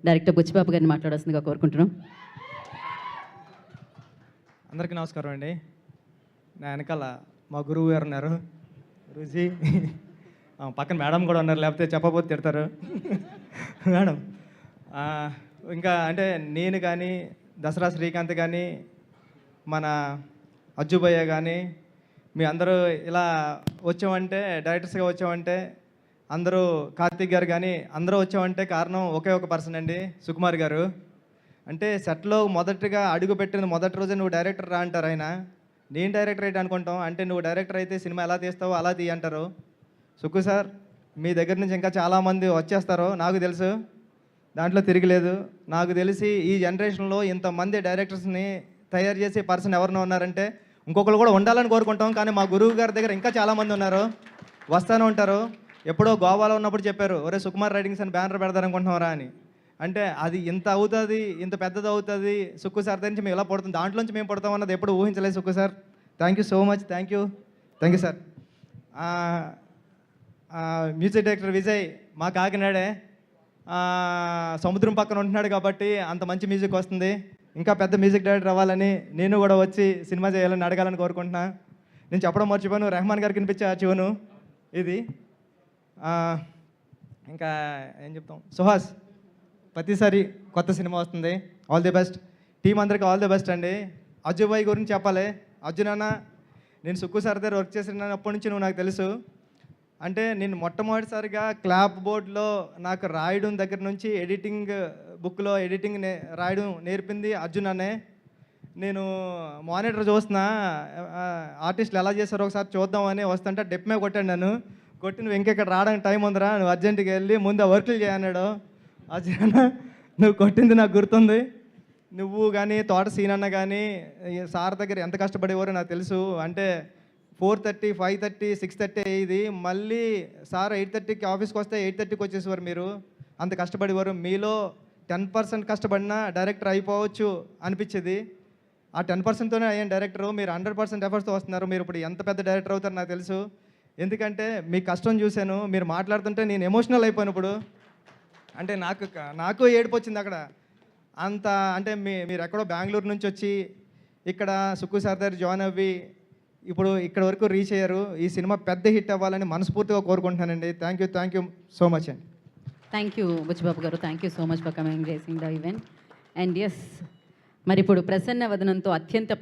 Director Buchibabu గారిని మాట్లాడాల్సిందిగా కోరుకుంటున్నాం. అందరికీ నమస్కారం అండి. నా వెనకాల మా గురువు గారు ఉన్నారు, గురూజీ. పక్కన మేడం కూడా ఉన్నారు, లేకపోతే చెప్పబోతే తిడతారు. మేడం ఇంకా అంటే నేను కానీ, దసరా శ్రీకాంత్ కానీ, మన అజ్జుభయ్య కానీ, మీ అందరూ ఇలా వచ్చామంటే, డైరెక్టర్స్గా వచ్చామంటే, అందరూ కార్తీక్ గారు కానీ అందరూ వచ్చామంటే కారణం ఒకే ఒక పర్సన్ అండి, సుకుమార్ గారు. అంటే సెట్లో మొదటిగా అడుగు పెట్టిన మొదటి రోజే నువ్వు డైరెక్టర్ రా అంటారు ఆయన. నేను డైరెక్టర్ అయితే అనుకుంటాం, అంటే నువ్వు డైరెక్టర్ అయితే సినిమా ఎలా తీస్తావో అలా తీయ అంటారు. సుక్కు సార్, మీ దగ్గర నుంచి ఇంకా చాలామంది వచ్చేస్తారు నాకు తెలుసు, దాంట్లో తిరగలేదు. నాకు తెలిసి ఈ జనరేషన్లో ఇంతమంది డైరెక్టర్స్ని తయారు చేసే పర్సన్ ఎవరైనా ఉన్నారంటే ఇంకొకరు కూడా ఉండాలని కోరుకుంటాం. కానీ మా గురువు గారి దగ్గర ఇంకా చాలామంది ఉన్నారు, వస్తూనే ఉంటారు. ఎప్పుడో గోవాలో ఉన్నప్పుడు చెప్పారు, ఒరే సుకుమార్ రైటింగ్స్ అని బ్యానర్ పెడతారనుకుంటున్నారా అని. అంటే అది ఇంత అవుతుంది, ఇంత పెద్దది అవుతుంది, సుక్కు సార్ నుంచి మేము ఇలా పడుతుంది, దాంట్లోంచి మేము పడతాం అన్నది ఎప్పుడు ఊహించలేదు Sukku sir. Thank you so much. Thank you sir. Music director Vijay మా కాకినాడే, సముద్రం పక్కన ఉంటున్నాడు కాబట్టి అంత మంచి మ్యూజిక్ వస్తుంది. ఇంకా పెద్ద మ్యూజిక్ డైరెక్టర్ అవ్వాలని, నేను కూడా వచ్చి సినిమా చేయాలని అడగాలని కోరుకుంటున్నా. నేను చెప్పడం మర్చిపోయాను, రెహమాన్ గారికి వినిపించే ఆ ట్యూను ఇది. ఇంకా ఏం చెప్తాం, సుహాస్ ప్రతిసారి కొత్త సినిమా వస్తుంది, ఆల్ ది బెస్ట్. టీం అందరికీ ఆల్ ది బెస్ట్ అండి. అజ్జుబాయ్ గురించి చెప్పాలి. అర్జున్, నేను సుక్కు సార్ దగ్గర వర్క్ చేసినప్పటి నుంచి నువ్వు నాకు తెలుసు. అంటే నేను మొట్టమొదటిసారిగా క్లాప్ బోర్డ్లో నాకు రాయడం దగ్గర నుంచి ఎడిటింగ్ బుక్లో ఎడిటింగ్ రాయడం నేర్పింది అర్జున్ అనే. నేను మానిటర్ చూస్తున్నా, ఆర్టిస్టులు ఎలా చేస్తారో ఒకసారి చూద్దామని వస్తుంటే డెప్ మీద కొట్టాడు నన్ను. కొట్టి నువ్వు ఇంకెక్కడ రావడానికి టైం ఉందిరా, నువ్వు అర్జెంటుగా వెళ్ళి ముందు ఆ వర్కులు చేయన్నాడు. అర్జున్, నువ్వు కొట్టింది నాకు గుర్తుంది. నువ్వు కానీ తోట సీన్ అన్న కానీ సార్ దగ్గర ఎంత కష్టపడేవారో నాకు తెలుసు. అంటే 4:30, 5:30, 6:30 అయ్యేది. మళ్ళీ సార్ 8:30కి ఆఫీస్కి వస్తే 8:30కి వచ్చేసేవారు. మీరు అంత కష్టపడేవారు. మీలో 10% కష్టపడినా డైరెక్టర్ అయిపోవచ్చు అనిపించేది. ఆ 10%తోనే అయ్యాను డైరెక్టరు. మీరు 100% ఎఫర్ట్స్తో వస్తున్నారు. మీరు ఇప్పుడు ఎంత పెద్ద డైరెక్టర్ అవుతారో నాకు తెలుసు. ఎందుకంటే మీ కష్టం చూశాను. మీరు మాట్లాడుతుంటే నేను ఎమోషనల్ అయిపోయాను ఇప్పుడు. అంటే నాకు ఏడుపు వచ్చింది అక్కడ. అంత అంటే మీరు ఎక్కడో బెంగళూరు నుంచి వచ్చి ఇక్కడ సుక్కు సార్ దగ్గర జాయిన్ అవ్వి ఇప్పుడు ఇక్కడ వరకు రీచ్ అయ్యారు. ఈ సినిమా పెద్ద హిట్ అవ్వాలని మనస్ఫూర్తిగా కోరుకుంటున్నానండి. థ్యాంక్ యూ సో మచ్ అండి. థ్యాంక్ యూ బుచ్చిబాబు గారు. Thank you so much for coming gracing the event. And yes, మరి ఇప్పుడు ప్రసన్న వదనంతో అత్యంత